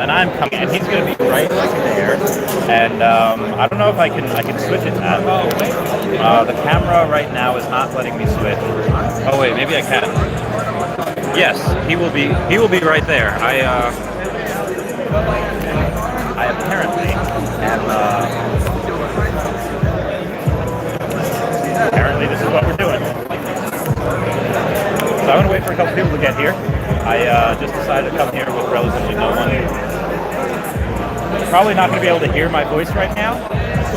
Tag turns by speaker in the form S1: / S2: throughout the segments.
S1: and I'm coming, and he's going to be right there. And I don't know if I can switch it, Matt. The camera right now is not letting me switch. Oh wait, maybe I can. Yes, he will be right there. I apparently am. Apparently, this is what we're doing. So I'm gonna wait for a couple people to get here. I just decided to come here with relatively no one. Probably not going to be able to hear my voice right now,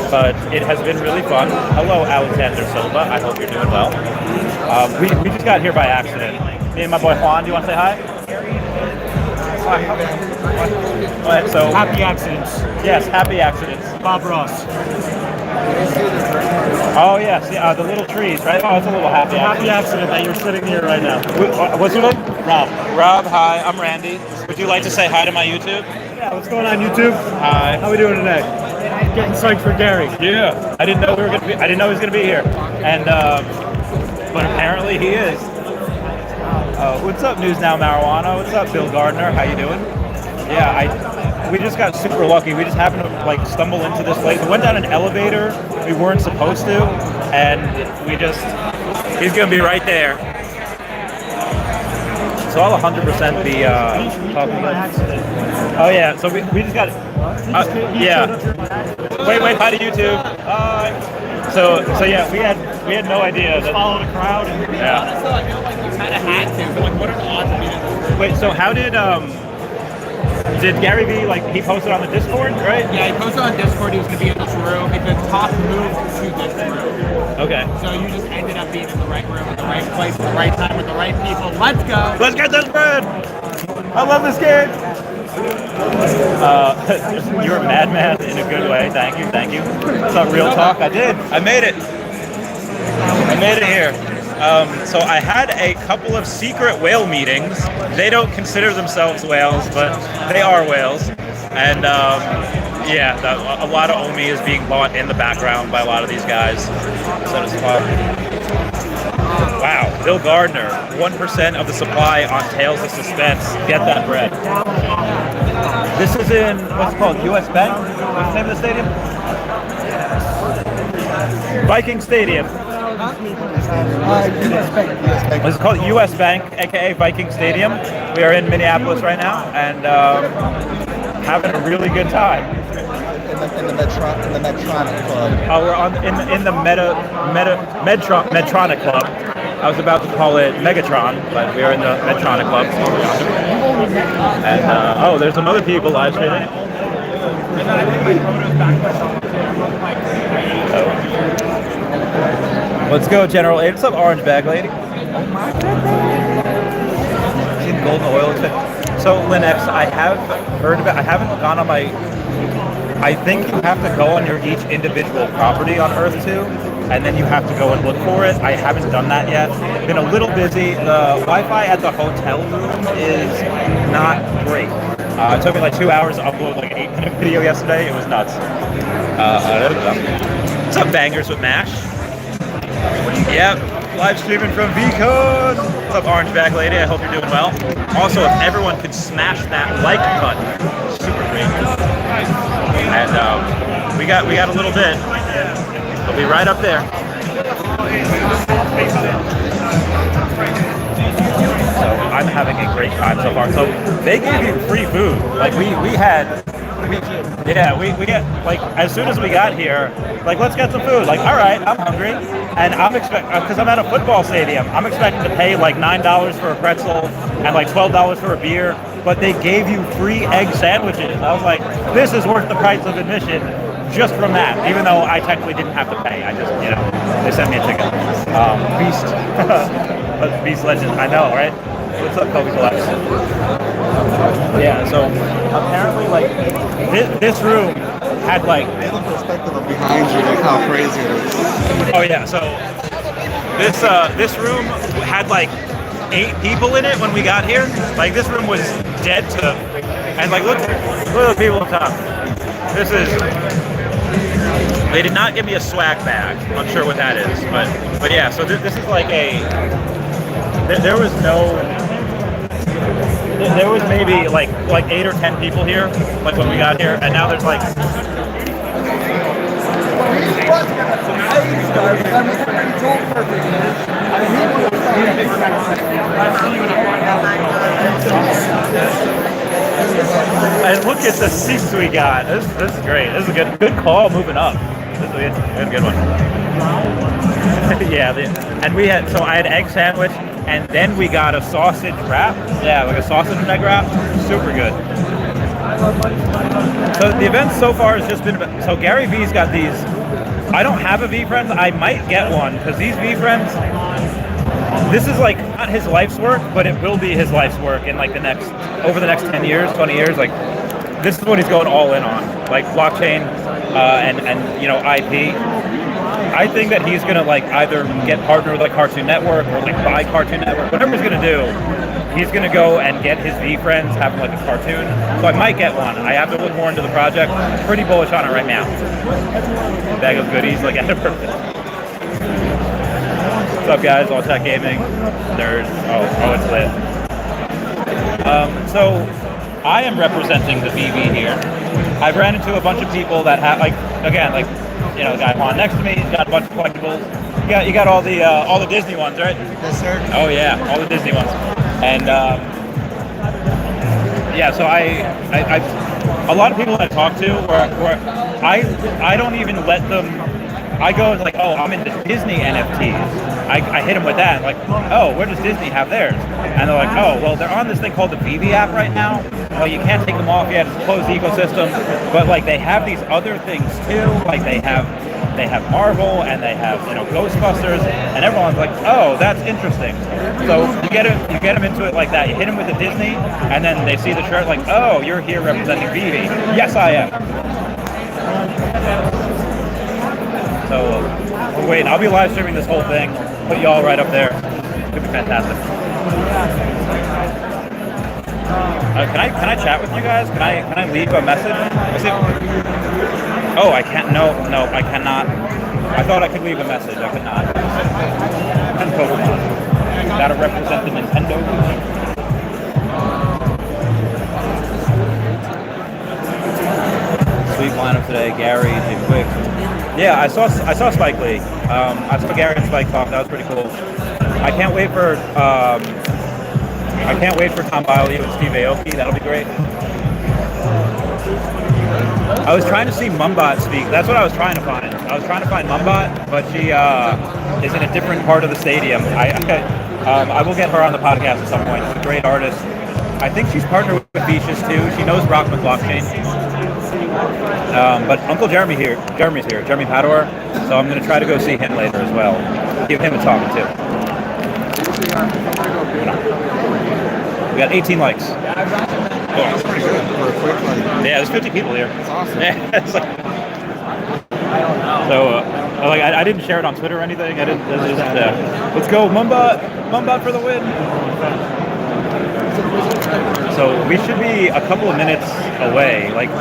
S1: but it has been really fun. Hello, Alexander Silva. I hope you're doing well. We just got here by accident. Me and my boy Juan. Do you want to say hi? So
S2: happy accidents.
S1: Yes, happy accidents.
S2: Bob Ross.
S1: Oh yes, yeah, the little trees, right? Oh, it's a little happy
S2: accident that you're sitting here right now.
S1: What's your name?
S2: Rob.
S1: Rob, hi. I'm Randy. Would you like to say hi to my YouTube?
S2: Yeah, what's going on, YouTube?
S1: Hi.
S2: How we doing today? Getting psyched for Gary.
S1: Yeah. I didn't know he was gonna be here, and but apparently he is. What's up, News Now Marijuana? What's up, Bill Gardner? How you doing? Yeah, we just got super lucky. We just happened to stumble into this place. We went down an elevator we weren't supposed to, and he's gonna be right there. So I'll 100% be talking about. Oh yeah, so we just got. Yeah. Wait, hi to YouTube. So yeah, we had no idea.
S2: Just follow the crowd.
S1: Yeah.
S3: I feel like you kind of had to. But what are the odds of me?
S1: Wait, so how did Gary Vee, he posted on the Discord, right?
S3: Yeah, he posted on Discord he was going to be in this room. And the talk moved to this room.
S1: Okay.
S3: So you just ended up being in the right room at the right place at the right time with the right people. Let's go.
S1: Let's get this bread. I love this game. You're a madman in a good way. Thank you. What's up, Real Talk? I did. I made it here. So I had a couple of secret whale meetings. They don't consider themselves whales, but they are whales. And yeah, a lot of Omi is being bought in the background by a lot of these guys. So it's fun. Wow, Bill Gardner, 1% of the supply on Tales of Suspense. Get that bread. This is in, what's it called, US Bank? What's the name of the stadium? Viking Stadium. This is called US Bank, aka Viking Stadium. We are in Minneapolis right now, and having a really good time.
S4: In the Medtronic Club.
S1: Oh, we're in the Medtronic Club. I was about to call it Megatron, but we're in the Medtronic Club. And there's some other people live streaming. Let's go, General Aid. What's up, orange bag lady? Seen golden oil. So Linux, I have heard of it. I haven't gone on my. I think you have to go on your each individual property on Earth 2, and then you have to go and look for it. I haven't done that yet. Been a little busy. The Wi-Fi at the hotel room is not great. It took me 2 hours to upload an 8-minute video yesterday. It was nuts. What's up, Bangers with Mash? Yep, live streaming from Veecon. What's up, orange bag lady? I hope you're doing well. Also, if everyone could smash that like button, super great. And we got a little bit. We'll be right up there. So I'm having a great time so far. So they gave you free food. We get as soon as we got here, let's get some food. All right, I'm hungry, and I'm because I'm at a football stadium. I'm expecting to pay $9 for a pretzel and $12 for a beer, but they gave you free egg sandwiches. I was like, this is worth the price of admission just from that. Even though I technically didn't have to pay, I just they sent me a ticket. Beast, Beast Legend. I know, right? What's up, Kobe Collapse? Yeah, so apparently, this room had
S4: The perspective of behind you, how crazy it is.
S1: Oh yeah, so this room had 8 people in it when we got here. This room was dead to, and look at the people on top. This is. They did not give me a swag bag. I'm not sure what that is, but yeah. So this is there was no. there was maybe like 8 or 10 people here, like when we got here, and now there's like. And look at the seats we got. This is great. This is a good call moving up. This is a good one. Yeah, and we had I had egg sandwich, and then we got a sausage wrap. Yeah, like a sausage and egg wrap. Super good. So the event so far has just been. So Gary Vee's got these. I don't have a V Friends. I might get one because these V Friends. This is like not his life's work, but it will be his life's work in like over the next 10 years, 20 years. Like this is what he's going all in on, like blockchain and IP. I think that he's gonna like either get partnered with like Cartoon Network or like buy Cartoon Network, whatever he's gonna do. He's gonna go and get his V Friends, have like a cartoon. So I might get one. I have to look more into the project. I'm pretty bullish on it right now. Bag of goodies, like at a purpose. What's up, guys? All Tech Gaming. There's it's lit. So I am representing the VV here. I've ran into a bunch of people that have the guy Juan next to me. He's got a bunch of collectibles. You got all the Disney ones, right?
S4: Yes, sir.
S1: Oh yeah, all the Disney ones. And so I a lot of people that I talk to where I don't even let them. I go like, oh, I'm into Disney NFTs. I hit them with that, like, oh, where does Disney have theirs? And they're like, oh, well, they're on this thing called the veve app right now. Well, you can't take them off yet; it's a closed ecosystem. But like, they have these other things too. Like they have Marvel and they have Ghostbusters, and everyone's like, oh, that's interesting. So you get them into it like that. You hit them with the Disney, and then they see the shirt, like, oh, you're here representing veve. Yes, I am. So wait, I'll be live streaming this whole thing. Put you all right up there. It's gonna be fantastic. Can I chat with you guys? Can I leave a message? Oh, I can't. No, I cannot. I thought I could leave a message. I could not. Totally not. Gotta represent the Nintendo. Sweet lineup today. Gary, Jim Quick. Yeah, I saw Spike Lee. I saw Gary and Spike talk. That was pretty cool. I can't wait for Tom Biley and Steve Aoki. That'll be great. I was trying to see Mumbot speak. That's what I was trying to find. I was trying to find Mumbot, but she is in a different part of the stadium. I will get her on the podcast at some point. She's a great artist. I think she's partnered with Beaches too. She knows Brock McBlockchain. But Uncle Jeremy's here, Jeremy Pador, so I'm going to try to go see him later as well. Give him a talk too. We got 18 likes.
S4: Oh, that's pretty good for a quick one.
S1: Yeah, there's 50 people here.
S4: That's awesome.
S1: Yeah, it's like, so, I didn't share it on Twitter or anything. I didn't. Let's go, Mumbot for the win. So we should be a couple of minutes away. Like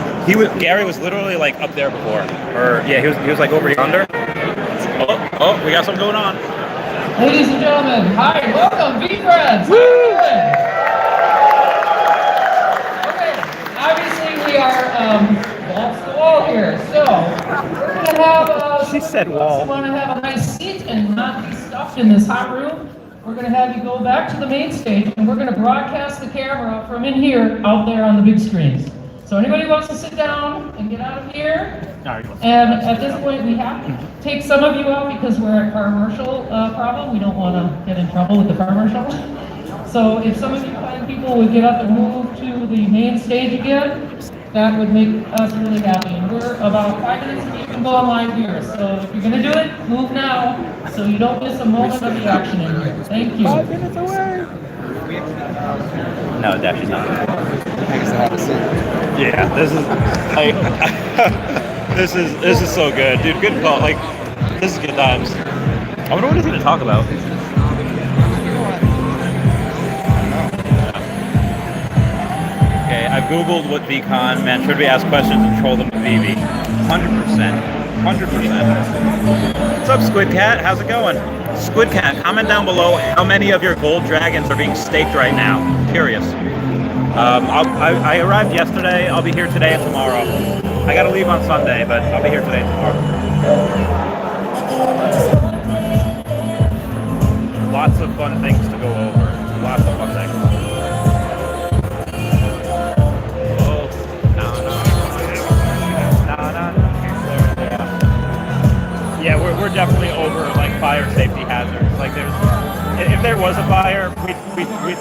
S1: Gary was literally like up there before, or yeah, he was like over yonder. Oh, we got something going on.
S5: Ladies and gentlemen, hi, welcome, V-Friends.
S1: Woo!
S5: Okay, obviously we are balls to the wall here, so we're gonna have.
S1: She said wall.
S5: You want to have a nice seat and not be stuffed in this hot room? We're going to have you go back to the main stage, and we're going to broadcast the camera from in here out there on the big screens. So anybody who wants to sit down and get out of here, and at this point we have to take some of you out because we're at commercial problem. We don't want to get in trouble with the commercial. So if some of you fine people would get up and move to the main stage again, that would make us really happy. And we're about 5 minutes and you can go online here. So if you're going to do it, move now so you don't miss a moment of the action in here. Thank you.
S1: 5 minutes away. No, Dash is not. Yeah, this is like this is so good, dude. Good call. Like, this is good times. I wonder what he's going to talk about. Okay, I've Googled what Veecon meant. Should we ask questions and troll them with VV? 100%. 100%. What's up, Squid Cat? How's it going? Squid Cat, comment down below how many of your gold dragons are being staked right now. Curious. I arrived yesterday. I'll be here today and tomorrow. I got to leave on Sunday, but I'll be here today and tomorrow. Lots of fun things to go over. Lots of fun things. Oh, no. Yeah, we're definitely over like fire safety hazards. Like if there was a fire,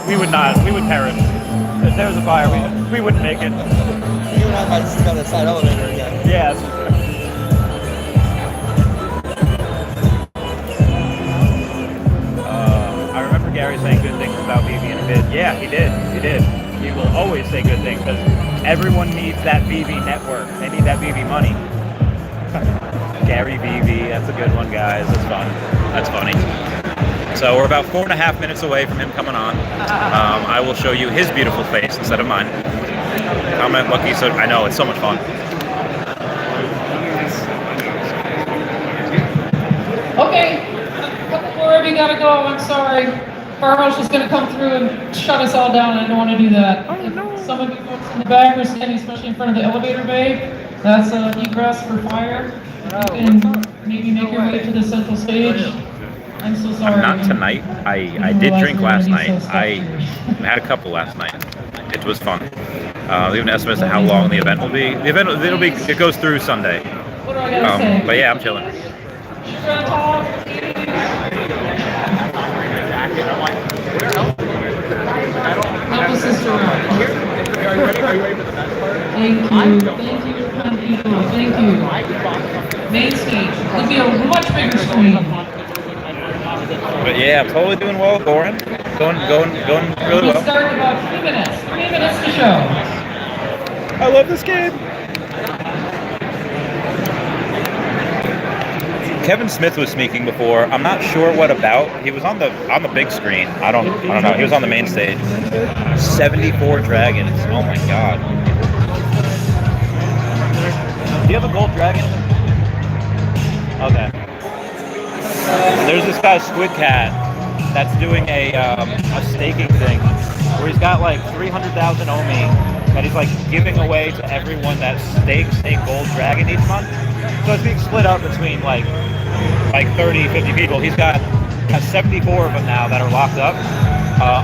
S1: we would perish. If there was a fire, we wouldn't make it.
S4: You and I might see on the side elevator again.
S1: Yeah. I remember Gary saying good things about veve in a bit. Yeah, he did. He will always say good things because everyone needs that veve network. They need that veve money. Gary veve, that's a good one, guys. That's fun. That's funny. So we're about 4.5 minutes away from him coming on. I will show you his beautiful face instead of mine. Comment Lucky, so I know it's so much fun.
S5: Okay, a couple more of you gotta go. I'm sorry. Farmer's just gonna come through and shut us all down. I don't want to do that. Oh, no. Some of you folks in the back are standing, especially in front of the elevator bay. That's egress for fire. You can maybe make your way to the central stage. I'm so sorry.
S1: Not tonight. I did drink last night. I had a couple last night. It was fun. We have an estimate as to how long the event will be. It goes through Sunday.
S5: What do I gotta say?
S1: But yeah, I'm chilling.
S5: Help a sister out. Thank you, kind people. Thank you. Main stage. It'll be a much bigger screen.
S1: But yeah, I'm totally doing well, Goran. Going really
S5: We'll
S1: well.
S5: start in about 3 minutes. 3 minutes to show.
S1: I love this game. Kevin Smith was speaking before. I'm not sure what about. He was on the big screen. I don't know. He was on the main stage. 74 dragons. Oh my god. Do you have a gold dragon? Okay. There's this guy Squid Cat that's doing a staking thing where he's got like 300,000 Omi that he's like giving away to everyone that stakes a gold dragon each month. So it's being split up between like 30, 50 people. Has 74 of them now that are locked up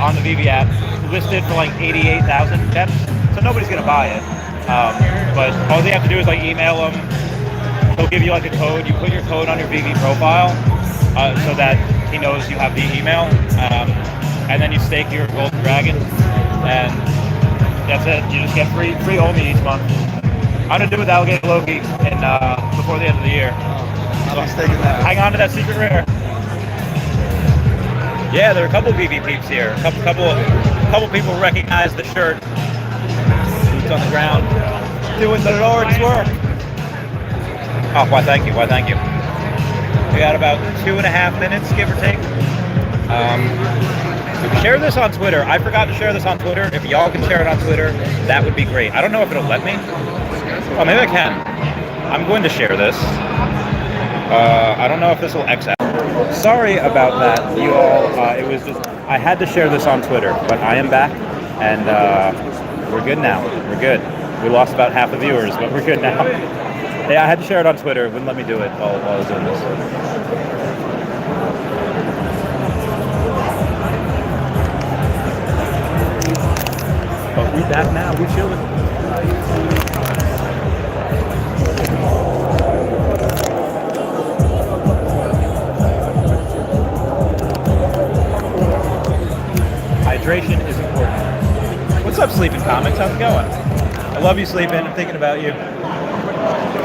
S1: on the veve app, listed for like 88,000 gems. So nobody's gonna buy it. But all they have to do is like email him. He'll give you like a code. You put your code on your veve profile so that he knows you have the email. And then you stake your golden dragon, and that's it. You just get free Omi each month. I'm gonna do with Alligator Loki before the end of the year.
S4: I'll be staking that.
S1: Hang on to that secret rare. Yeah, there are a couple veve peeps here. A couple people recognize the shirt. Boots on the ground, doing the Lord's work. Oh, why thank you. We got about 2.5 minutes, give or take. Share this on Twitter. I forgot to share this on Twitter. If y'all can share it on Twitter, that would be great. I don't know if it'll let me. Oh, maybe I can. I'm going to share this. I don't know if this will X out. Sorry about that, you all. It was just, I had to share this on Twitter, but I am back, and we're good now. We're good. We lost about half the viewers, but we're good now. Yeah, I had to share it on Twitter. It wouldn't let me do it while I was doing this. But we back now. We chilling. Hydration is important. What's up, Sleeping Comics? How's it going? I love you, Sleeping. I'm thinking about you.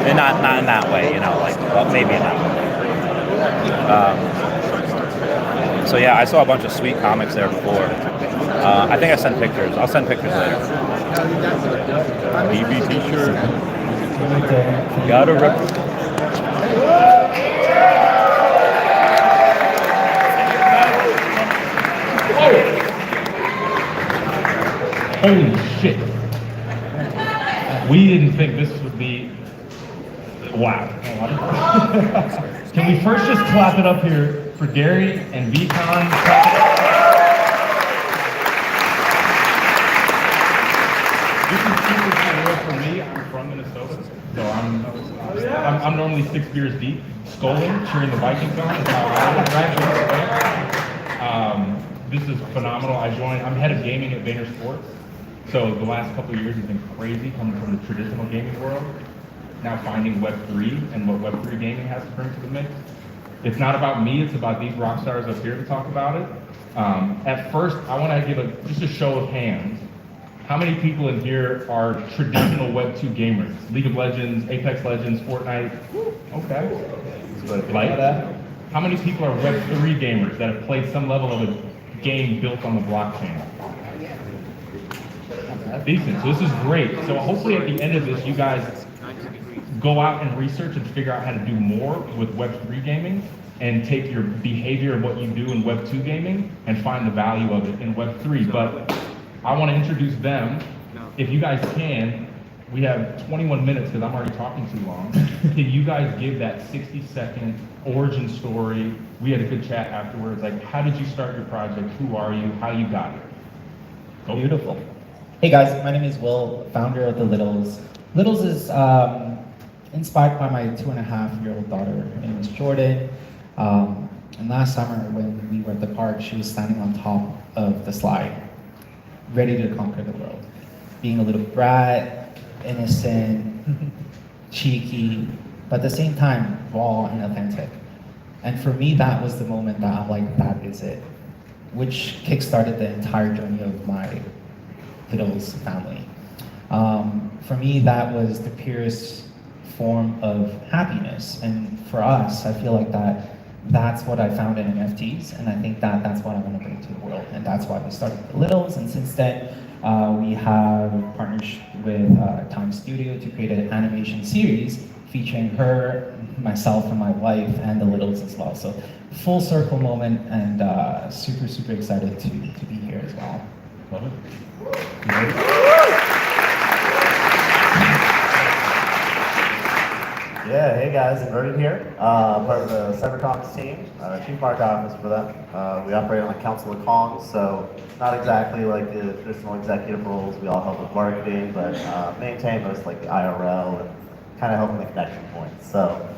S1: And not in that way, you know, like, well, maybe in that way. So yeah, I saw a bunch of sweet comics there before. I think I sent pictures. I'll send pictures later. BB t-shirt. Gotta rep.
S6: Holy shit. We didn't think this would be... Wow. Can we first just clap it up here for Gary and Veecon? This is super surreal for me. I'm from Minnesota, so I'm normally 6 beers deep, scolding, cheering the Vikings on. Is how I interact. This is phenomenal. I'm head of gaming at Vaynerchuk. So the last couple of years has been crazy coming from the traditional gaming world. Now finding Web3 and what Web3 gaming has to bring to the mix. It's not about me, it's about these rock stars up here to talk about it. At first, I want to give just a show of hands. How many people in here are traditional Web2 gamers? League of Legends, Apex Legends, Fortnite? Okay. Like that. How many people are Web3 gamers that have played some level of a game built on the blockchain? Decent, so this is great. So hopefully at the end of this, you guys go out and research and figure out how to do more with Web3 gaming and take your behavior of what you do in Web2 gaming and find the value of it in Web3. But I want to introduce them. If you guys can, we have 21 minutes because I'm already talking too long. Can you guys give that 60-second origin story? We had a good chat afterwards. Like, how did you start your project? Who are you? How you got it? Go.
S7: Beautiful. Hey guys, my name is Will, founder of the Littles. Littles is inspired by my 2.5-year-old daughter. Her name is Jordan. And last summer when we were at the park, she was standing on top of the slide, ready to conquer the world. Being a little brat, innocent, cheeky, but at the same time, raw and authentic. And for me, that was the moment that I'm like, that is it. Which kickstarted the entire journey of my Littles family. For me, that was the purest form of happiness. And for us, I feel like that's what I found in NFTs, and I think that's what I want to bring to the world, and that's why we started the Littles. And since then, we have partnered with Time Studio to create an animation series featuring her, myself, and my wife, and the Littles as well. So full circle moment, and super, super excited to be here as well.
S6: Love it.
S8: Yeah, hey guys, Inverted here, part of the CyberComms team, chief market office for them. We operate on the Council of Kongs, so not exactly like the traditional executive roles. We all help with marketing, but maintain most like the IRL and kind of helping the connection points. So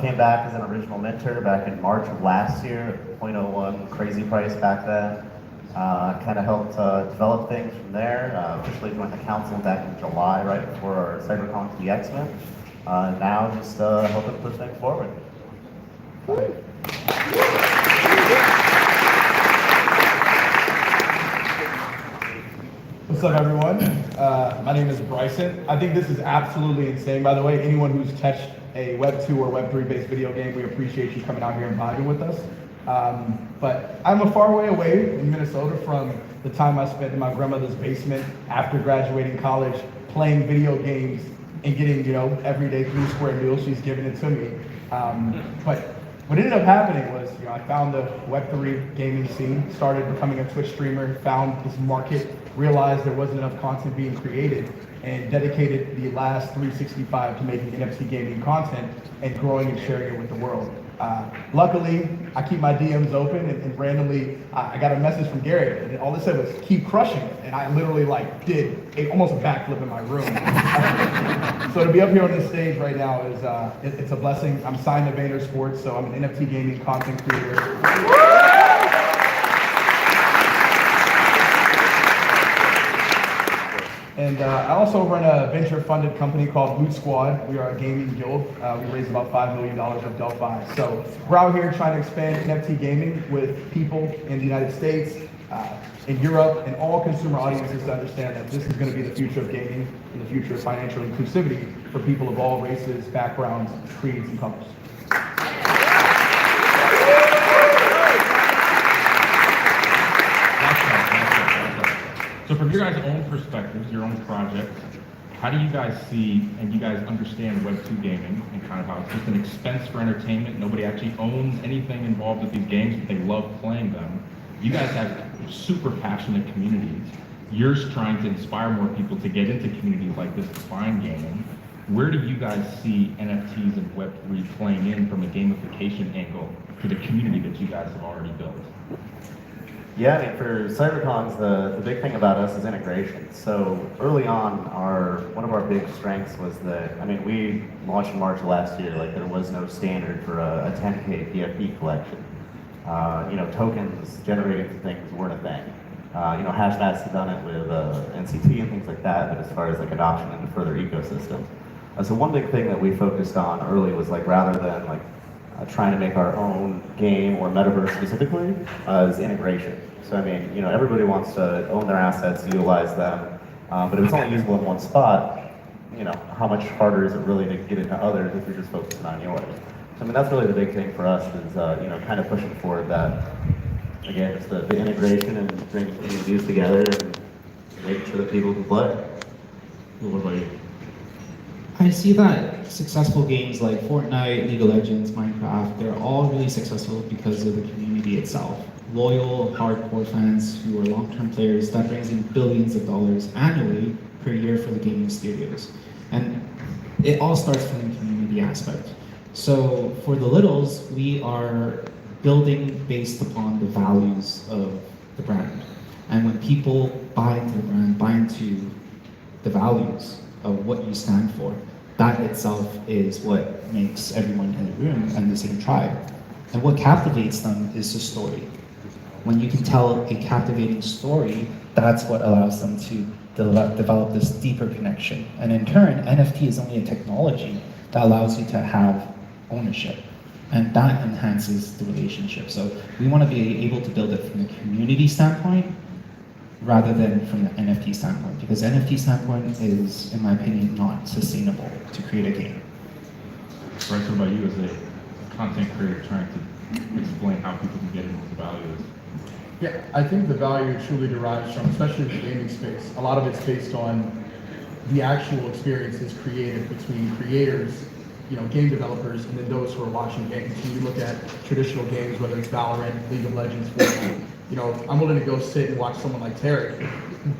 S8: came back as an original mentor back in March of last year, 0.01 crazy price back then. Kind of helped develop things from there. Officially joined the council back in July, right before our CyberCon to the X-Men. Now just helping push things forward.
S9: What's up, everyone? My name is Bryson. I think this is absolutely insane, by the way. Anyone who's touched a Web 2 or Web 3 based video game, we appreciate you coming out here and vibing with us. But I'm a far way away in Minnesota from the time I spent in my grandmother's basement after graduating college, playing video games and getting, everyday 3 square meals. She's giving it to me. But what ended up happening was, I found the Web3 gaming scene, started becoming a Twitch streamer, found this market, realized there wasn't enough content being created, and dedicated the last 365 to making NFT gaming content and growing and sharing it with the world. Luckily, I keep my DMs open, and randomly, I got a message from Gary, and all it said was, keep crushing it. And I literally did almost a backflip in my room. So to be up here on this stage right now is, it's a blessing. I'm signed to Vaynerchuk, so I'm an NFT gaming content creator. And I also run a venture-funded company called Loot Squad. We are a gaming guild. We raised about $5 million of Delphi. So we're out here trying to expand NFT gaming with people in the United States, in Europe, and all consumer audiences to understand that this is going to be the future of gaming and the future of financial inclusivity for people of all races, backgrounds, creeds, and colors.
S6: So from your guys' own perspectives, your own projects, how do you guys see and you guys understand Web2 gaming and kind of how it's just an expense for entertainment? Nobody actually owns anything involved with these games, but they love playing them. You guys have super passionate communities. You're trying to inspire more people to get into communities like this to find gaming. Where do you guys see NFTs and Web3 playing in from a gamification angle to the community that you guys have already built?
S8: Yeah, I mean, for CyberCons, the big thing about us is integration. So early on, one of our big strengths was that, I mean, we launched in March of last year, like there was no standard for a 10K PFP collection. You know, tokens generating things weren't a thing. You know, Hashmax had done it with NCT and things like that, but as far as like adoption into further ecosystems. So one big thing that we focused on early was like rather than like trying to make our own game or metaverse specifically, is integration. So I mean, you know, everybody wants to own their assets, utilize them, but if it's only usable in one spot, you know, how much harder is it really to get into others if you're just focusing on yours? So I mean, that's really the big thing for us is, you know, kind of pushing forward that, again, it's the integration and bringing communities together and making sure that people can play. What about you?
S7: I see that successful games like Fortnite, League of Legends, Minecraft, they're all really successful because of the community itself. Loyal, hardcore fans who are long-term players, that brings in billions of dollars annually per year for the gaming studios. And it all starts from the community aspect. So for the Littles, we are building based upon the values of the brand. And when people buy into the brand, buy into the values of what you stand for, that itself is what makes everyone in the room and the same tribe. And what captivates them is the story. When you can tell a captivating story, that's what allows them to develop this deeper connection. And in turn, NFT is only a technology that allows you to have ownership. And that enhances the relationship. So we want to be able to build it from the community standpoint rather than from the NFT standpoint, because NFT standpoint is, in my opinion, not sustainable to create a game.
S6: Bryce, what about you as a content creator trying to explain how people can get into what the value is?
S9: Yeah, I think the value truly derives from, especially the gaming space, a lot of it's based on the actual experiences created between creators, you know, game developers, and then those who are watching games. When you look at traditional games, whether it's Valorant, League of Legends, Fortnite, you know, I'm willing to go sit and watch someone like Terry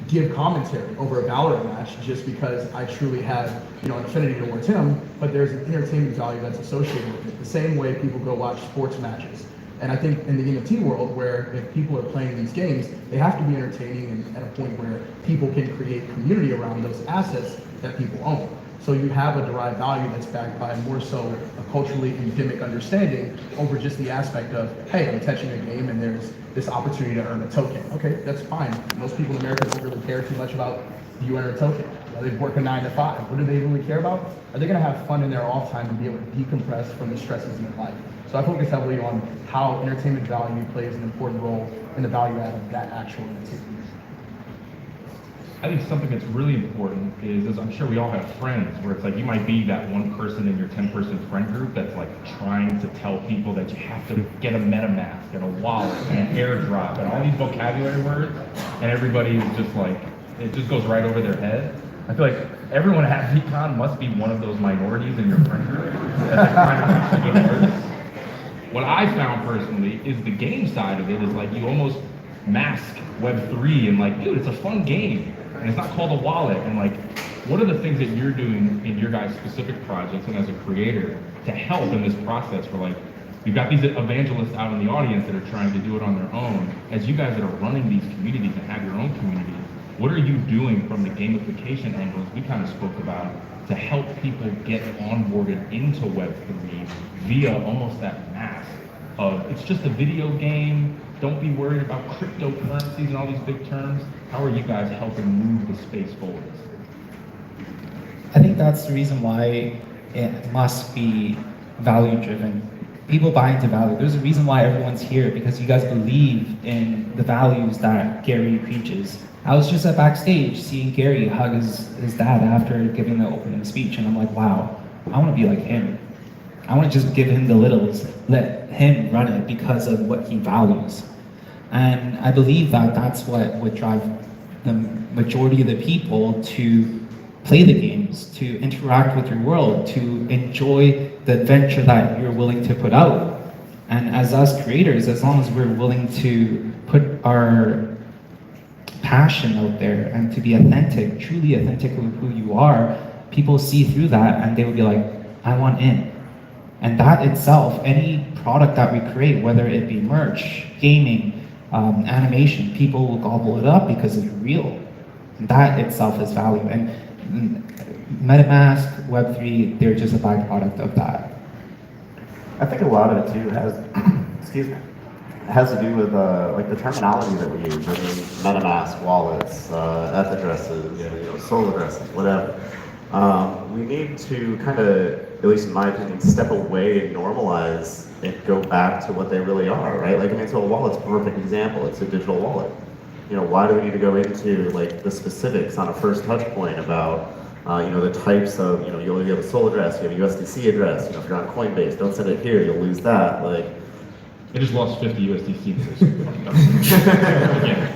S9: give commentary over a Valorant match just because I truly have, you know, an affinity towards him, but there's an entertainment value that's associated with it. The same way people go watch sports matches. And I think in the NFT world, where if people are playing these games, they have to be entertaining and at a point where people can create community around those assets that people own. So you have a derived value that's backed by more so a culturally endemic understanding over just the aspect of, hey, I'm touching a game and there's this opportunity to earn a token. Okay, that's fine. Most people in America don't really care too much about you earn a token. You know, they work a 9 to 5. What do they really care about? Are they gonna have fun in their off time and be able to decompress from the stresses in their life? So I focus heavily on how entertainment value plays an important role in the value add of that actual NFT.
S6: I think something that's really important is I'm sure we all have friends where it's like you might be that one person in your 10-person friend group that's like trying to tell people that you have to get a MetaMask and a wallet and an airdrop and all these vocabulary words, and everybody is just like, it just goes right over their head. I feel like everyone at Veecon must be one of those minorities in your friend group that's like trying to get words. What I found personally is the game side of it is like you almost mask Web3 and like, dude, it's a fun game. And it's not called a wallet. And like, what are the things that you're doing in your guys' specific projects and as a creator to help in this process where like, you've got these evangelists out in the audience that are trying to do it on their own. As you guys that are running these communities and have your own community, what are you doing from the gamification angles we kind of spoke about to help people get onboarded into Web3 via almost that mask of, it's just a video game, don't be worried about cryptocurrencies and all these big terms. How are you guys helping move the space forward?
S7: I think that's the reason why it must be value driven. People buy into value. There's a reason why everyone's here, because you guys believe in the values that Gary preaches. I was just at backstage seeing Gary hug his dad after giving the opening speech, and I'm like, wow, I want to be like him. I want to just give him the littles, let him run it because of what he values. And I believe that that's what would drive the majority of the people to play the games, to interact with your world, to enjoy the adventure that you're willing to put out. And as us creators, as long as we're willing to put our passion out there and to be authentic, truly authentic with who you are, people see through that and they will be like, I want in. And that itself, any product that we create, whether it be merch, gaming, animation. People will gobble it up because it's real. That itself is value. And MetaMask, Web3, they're just a byproduct of that.
S8: I think a lot of it too has, excuse me, has to do with like the terminology that we use. I mean, MetaMask wallets, ETH addresses, Sol addresses, whatever. We need to kind of, at least in my opinion, step away and normalize and go back to what they really are, right? Like, I mean, so a wallet's a perfect example. It's a digital wallet. Why do we need to go into like the specifics on a first touch point about the types of, you have a Sol address, you have a USDC address, if you're on Coinbase, don't send it here, you'll lose that. Like,
S6: I just lost 50 USDC.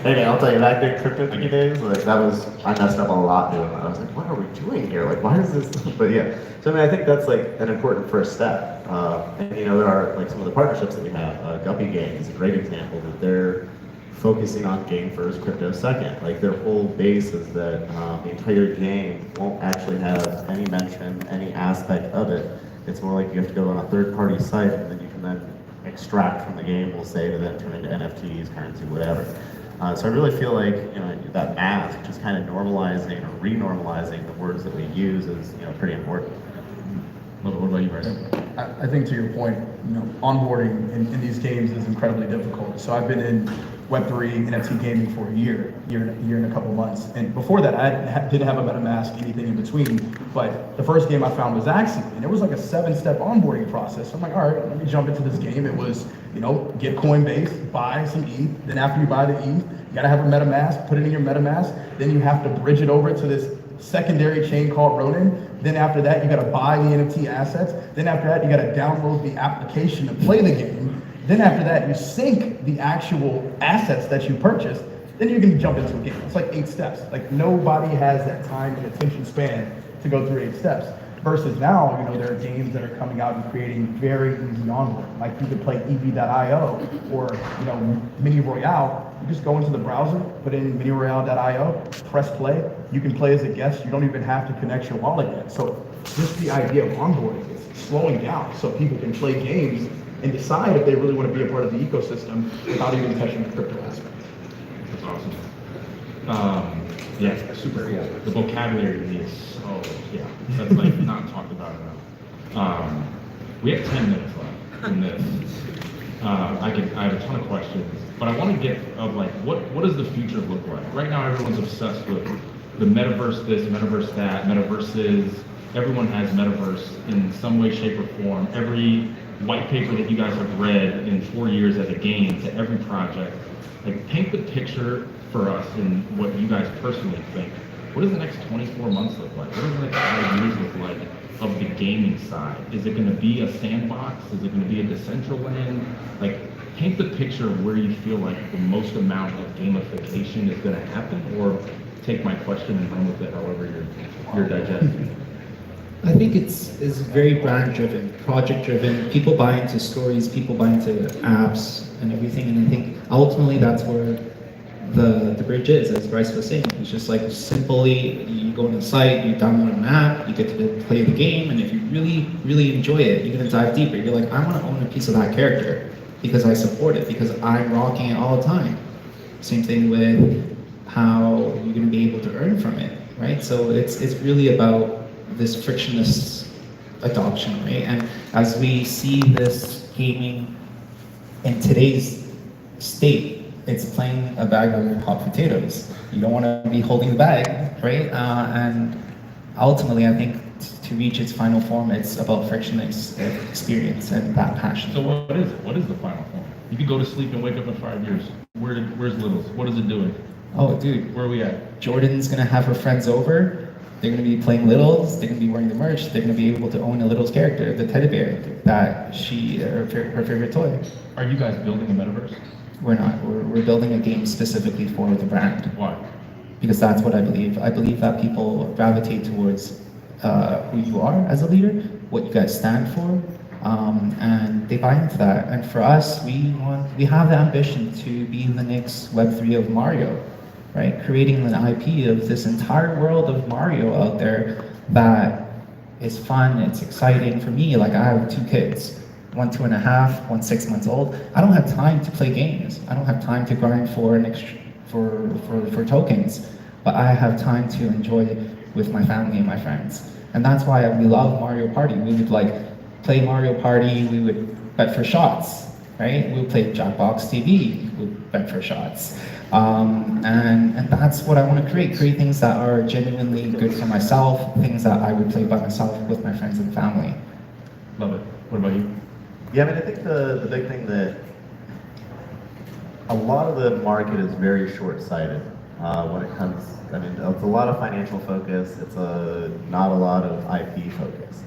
S8: Hey, I'll tell you, back in crypto days, like I messed up a lot doing that. I was like, what are we doing here? Like, why is this? But yeah, so I mean, I think that's like an important first step. And there are like some of the partnerships that we have. Guppy Gang is a great example that they're focusing on game first, crypto second. Like their whole base is that the entire game won't actually have any mention, any aspect of it. It's more like you have to go on a third-party site and then you can then extract from the game, we'll say, to then turn into NFTs, currency, whatever. So I really feel like that math, just kind of normalizing or re-normalizing the words that we use is pretty important.
S6: What about you, Bryce?
S9: I think to your point, onboarding in these games is incredibly difficult. So I've been in Web3 NFT gaming for a year and a couple months. And before that, I didn't have a MetaMask, anything in between. But the first game I found was Axie, and it was like a 7-step onboarding process. So I'm like, all right, let me jump into this game. It was, get Coinbase, buy some ETH. Then after you buy the ETH, you gotta have a MetaMask, put it in your MetaMask. Then you have to bridge it over to this secondary chain called Ronin. Then after that, you gotta buy the NFT assets. Then after that, you gotta download the application to play the game. Then after that, you sync the actual assets that you purchased. Then you can jump into a game. It's like 8 steps. Like nobody has that time and attention span to go through 8 steps. Versus now, there are games that are coming out and creating very easy onboarding. Like you could play EV.io or Mini Royale. You just go into the browser, put in miniroyale.io, press play. You can play as a guest. You don't even have to connect your wallet yet. So just the idea of onboarding is slowing down so people can play games and decide if they really want to be a part of the ecosystem without even touching the crypto aspect.
S6: That's awesome. Yeah, super cool. The vocabulary is so, that's like not talked about enough. We have 10 minutes left in this. I have a ton of questions, but I want to get of like, what does the future look like? Right now, everyone's obsessed with the metaverse this, metaverse that, metaverses. Everyone has metaverse in some way, shape, or form. Every white paper that you guys have read in 4 years as a game to every project, like paint the picture for us in what you guys personally think. What does the next 24 months look like? What does the next 5 years look like of the gaming side? Is it going to be a sandbox? Is it going to be a Decentraland? Like, paint the picture of where you feel like the most amount of gamification is going to happen, or take my question and run with it however you're digesting it.
S7: I think it's very brand driven, project driven. People buy into stories, people buy into apps and everything, and I think ultimately that's where the bridge is, as Bryce was saying. It's just like simply you go on the site, you download an app, you get to play the game, and if you really, really enjoy it, you're gonna dive deeper. You're like, I want to own a piece of that character because I support it, because I'm rocking it all the time. Same thing with how you're gonna be able to earn from it, right? So it's really about this frictionless adoption, right? And as we see this gaming in today's state, it's playing a bag of hot potatoes. You don't want to be holding the bag, right? And ultimately, I think to reach its final form, it's about frictionless experience and that passion.
S6: So what is it? What is the final form? You could go to sleep and wake up in 5 years. Where's Littles? What is it doing?
S7: Oh, dude.
S6: Where are we at?
S7: Jordan's gonna have her friends over. They're going to be playing Littles, they're going to be wearing the merch, they're going to be able to own a Littles character, the teddy bear that her favorite toy.
S6: Are you guys building a metaverse?
S7: We're not. We're building a game specifically for the brand.
S6: Why?
S7: Because that's what I believe. I believe that people gravitate towards who you are as a leader, what you guys stand for, and they buy into that. And for us, we have the ambition to be the next Web3 of Mario. Right, creating an IP of this entire world of Mario out there that is fun, it's exciting. For me, like I have 2 kids, one 2.5, one 6 months old. I don't have time to play games. I don't have time to grind for for tokens, but I have time to enjoy with my family and my friends. And that's why we love Mario Party. We would like play Mario Party, we would bet for shots, right? We would play Jackbox TV, we would bet for shots. And that's what I want to create things that are genuinely good for myself, things that I would play by myself with my friends and family.
S6: Love it. What about you?
S8: Yeah, I mean, I think the big thing that a lot of the market is very short-sighted when it comes, I mean, it's a lot of financial focus, it's not a lot of IP focus.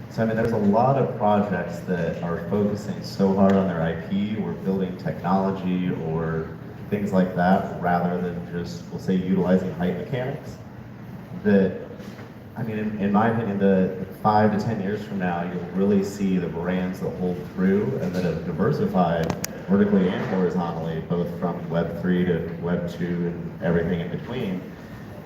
S8: So I mean, there's a lot of projects that are focusing so hard on their IP or building technology or things like that, rather than just, we'll say, utilizing hype mechanics. That, I mean, in my opinion, the 5 to 10 years from now, you'll really see the brands that hold through and that have diversified vertically and horizontally, both from Web3 to Web2 and everything in between,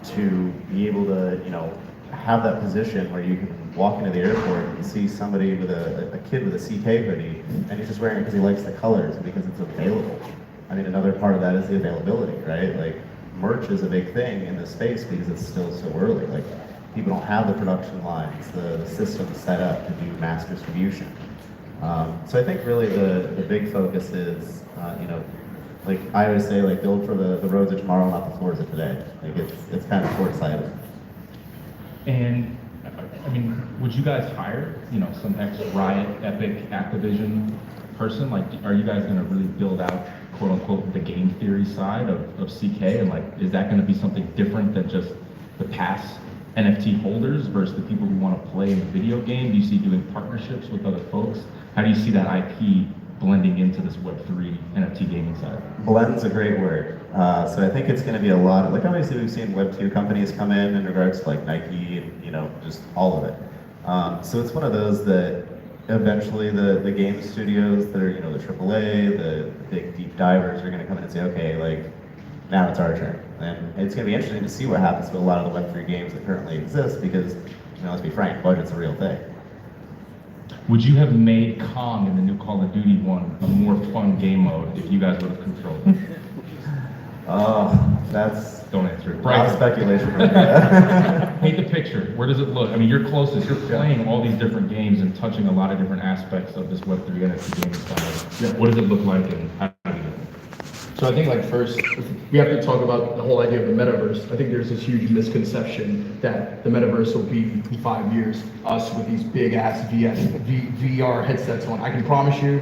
S8: to be able to, you know, have that position where you can walk into the airport and see somebody with a kid with a CK hoodie, and he's just wearing it because he likes the colors and because it's available. I mean, another part of that is the availability, right? Like, merch is a big thing in this space because it's still so early. Like, people don't have the production lines, the system set up to do mass distribution. So I think really the big focus is, you know, like I always say, like, build for the roads of tomorrow, not the floors of today. Like, it's kind of short-sighted. And
S6: I mean, would you guys hire, you know, some ex-Riot, Epic, Activision person? Like, are you guys going to really build out, quote unquote, the game theory side of CK? And like, is that going to be something different than just the past NFT holders versus the people who want to play in the video game? Do you see doing partnerships with other folks? How do you see that IP blending into this Web3 NFT gaming side?
S8: Blend's a great word. So I think it's going to be a lot of, like, obviously we've seen Web2 companies come in regards to like Nike and, you know, just all of it. So it's one of those that eventually the game studios that are, you know, the AAA, the big deep divers are going to come in and say, okay, like, now it's our turn. And it's going to be interesting to see what happens with a lot of the Web3 games that currently exist because, you know, let's be frank, budget's a real thing.
S6: Would you have made Kong in the new Call of Duty one a more fun game mode if you guys would have controlled it?
S8: That's...
S6: Don't answer it.
S8: A lot of speculation.
S6: Paint the picture. Where does it look? I mean, you're closest. You're playing all these different games and touching a lot of different aspects of this Web3 NFT gaming style. Yeah. What does it look like and how do you do it?
S9: So I think, like, first, we have to talk about the whole idea of the metaverse. I think there's this huge misconception that the metaverse will be in 5 years, us with these big-ass VR headsets on. I can promise you,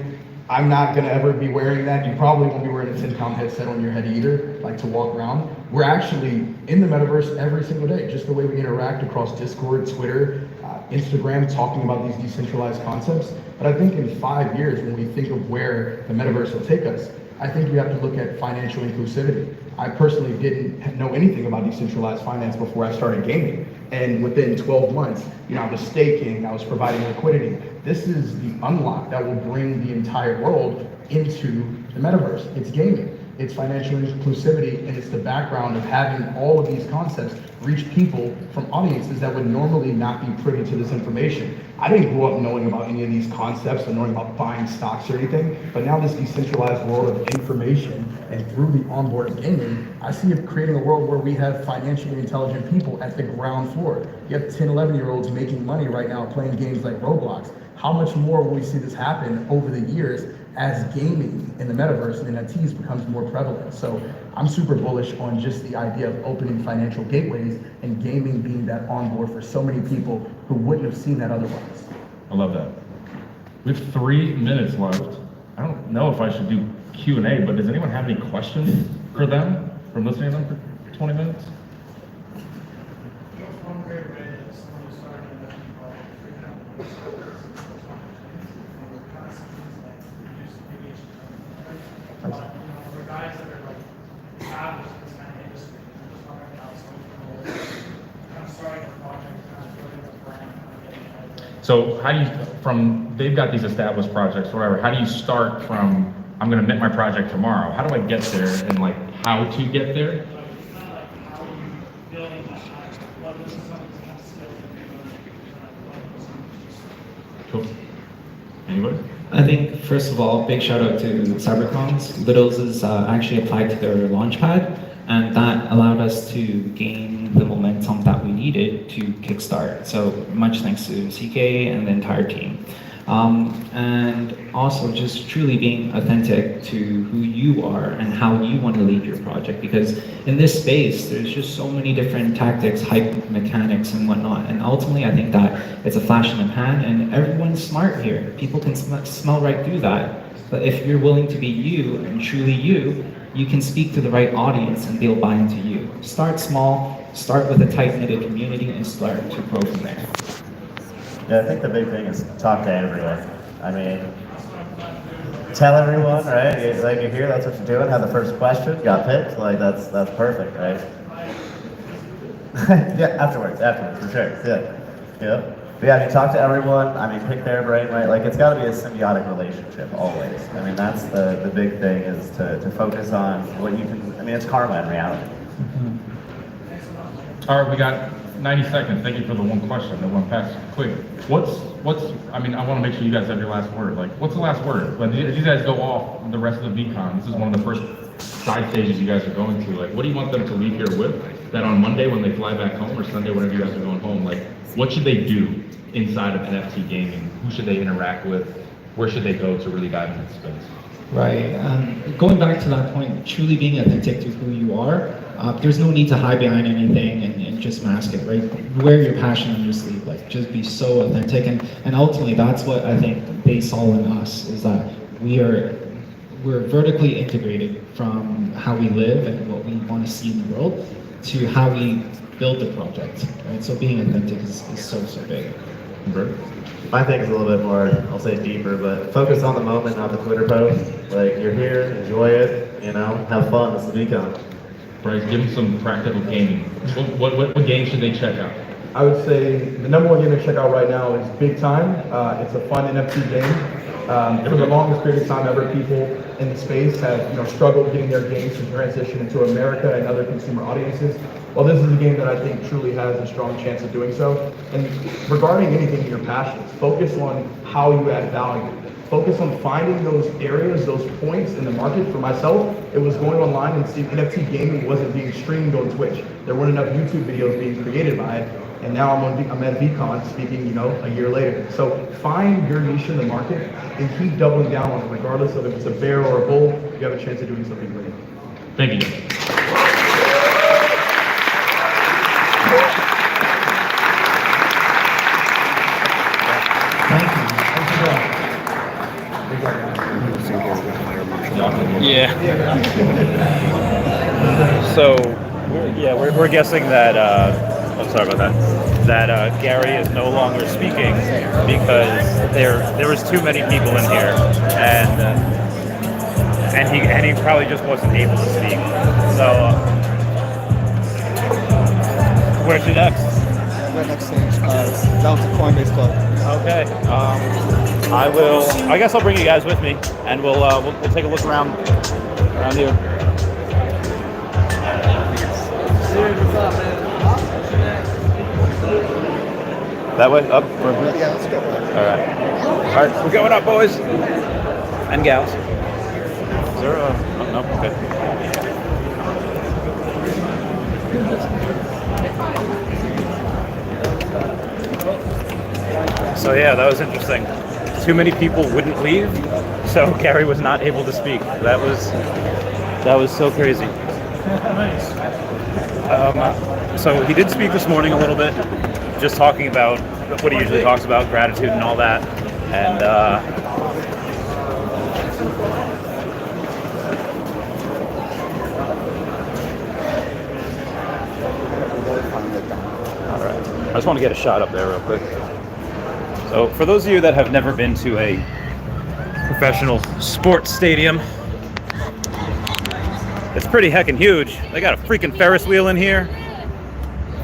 S9: I'm not gonna ever be wearing that. You probably won't be wearing a 10-pound headset on your head either, like to walk around. We're actually in the metaverse every single day, just the way we interact across Discord, Twitter, Instagram, talking about these decentralized concepts. But I think in 5 years, when we think of where the metaverse will take us, I think you have to look at financial inclusivity. I personally didn't know anything about decentralized finance before I started gaming. And within 12 months, you know, I was staking, I was providing liquidity. This is the unlock that will bring the entire world into the metaverse. It's gaming, it's financial inclusivity, and it's the background of having all of these concepts reach people from audiences that would normally not be privy to this information. I didn't grow up knowing about any of these concepts or knowing about buying stocks or anything, but now this decentralized world of information and through the onboard gaming, I see it creating a world where we have financially intelligent people at the ground floor. You have 10, 11-year-olds making money right now playing games like Roblox. How much more will we see this happen over the years as gaming in the metaverse and NFTs becomes more prevalent? So I'm super bullish on just the idea of opening financial gateways and gaming being that onboard for so many people who wouldn't have seen that otherwise.
S6: I love that. We have 3 minutes left. I don't know if I should do Q&A, but does anyone have any questions for them from listening to them for 20 minutes? So how do you, they've got these established projects, whatever, how do you start from, I'm gonna mint my project tomorrow, how do I get there and like how to get there? Cool. Anybody?
S7: I think, first of all, big shout out to CyberCons. Littles is actually applied to their launchpad, and that allowed us to gain the momentum that we needed to kickstart. So much thanks to CK and the entire team. And also just truly being authentic to who you are and how you want to lead your project, because in this space there's just so many different tactics, hype mechanics and whatnot, and ultimately I think that it's a flash in the pan and everyone's smart here. People can smell right through that, but if you're willing to be you and truly you can speak to the right audience and they'll buy into you. Start small, start with a tight-knitted community and start to grow from there.
S8: Yeah, I think the big thing is talk to everyone. I mean, tell everyone, right? It's like you're here, that's what you're doing. Have the first question, got picked. Like that's perfect, right? Yeah, afterwards, for sure. Yeah. But yeah, I mean, talk to everyone. I mean, pick their brain, right? Like it's got to be a symbiotic relationship always. I mean, that's the big thing is to focus on what you can. I mean, it's karma in reality.
S6: All right, we got 90 seconds. Thank you for the one question that went past quick. I mean, I want to make sure you guys have your last word. Like, what's the last word? When you guys go off the rest of the Veecon, this is one of the first side stages you guys are going to. Like, what do you want them to leave here with? That on Monday when they fly back home or Sunday whenever you guys are going home, like, what should they do inside of NFT gaming? Who should they interact with? Where should they go to really dive into the space?
S7: Right. Going back to that point, truly being authentic to who you are, there's no need to hide behind anything and just mask it, right? Wear your passion on your sleeve, like just be so authentic. And ultimately, that's what I think they saw in us, is that we're vertically integrated from how we live and what we want to see in the world to how we build the project, right? So being authentic is so big.
S8: My thing is a little bit more, I'll say deeper, but focus on the moment, not the Twitter post. Like, you're here, enjoy it, have fun, it's the Veecon.
S6: Bryce, give them some practical gaming. What game should they check out?
S9: I would say the number one game to check out right now is Big Time. It's a fun NFT game. For the longest period of time ever, people in the space have struggled getting their games to transition into America and other consumer audiences. Well, this is a game that I think truly has a strong chance of doing so. And regarding anything in your passions, focus on how you add value. Focus on finding those areas, those points in the market. For myself, it was going online and seeing NFT gaming wasn't being streamed on Twitch. There weren't enough YouTube videos being created by it. And now I'm at Veecon speaking, a year later. So find your niche in the market and keep doubling down on it, regardless of if it's a bear or a bull. You have a chance of doing something great.
S6: Thank you.
S1: Yeah. So, we're guessing that. I'm sorry about that. That Gary is no longer speaking because there was too many people in here, and he probably just wasn't able to speak. So, where's your next?
S4: Right next stage, down to Coinbase Club.
S1: Okay. I guess I'll bring you guys with me, and we'll take a look around here.
S4: What's up, man?
S1: That way, up.
S4: Yeah, let's go.
S1: All right, we're going up, boys and gals. Is there a? Oh, no. Okay. So yeah, that was interesting. Too many people wouldn't leave, so Gary was not able to speak. That was so crazy. So he did speak this morning a little bit, just talking about what he usually talks about, gratitude and all that, and all right. I just want to get a shot up there real quick. So for those of you that have never been to a professional sports stadium, it's pretty heckin' huge. They got a freaking Ferris wheel in here.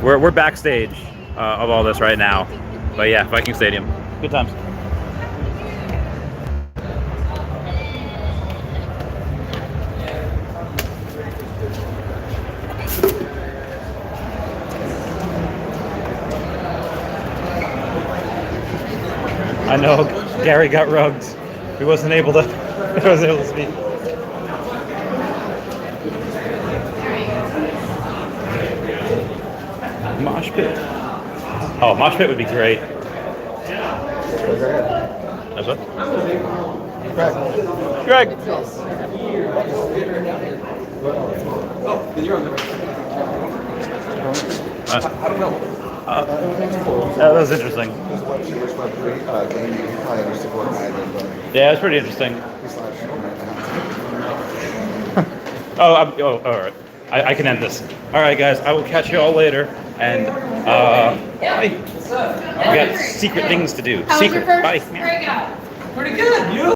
S1: We're backstage of all this right now. But yeah, Viking Stadium. Good times. I know Gary got rugged. He wasn't able to. He wasn't able to speak. Mosh pit. Oh, mosh pit would be great. That's what? Greg. I don't know. That was interesting. Yeah, it's pretty interesting. All right. I can end this. All right, guys. I will catch you all later. And we got secret things to do.
S5: How was your
S1: Secret.
S5: first
S1: Bye.
S5: breakout?
S3: Pretty good. You?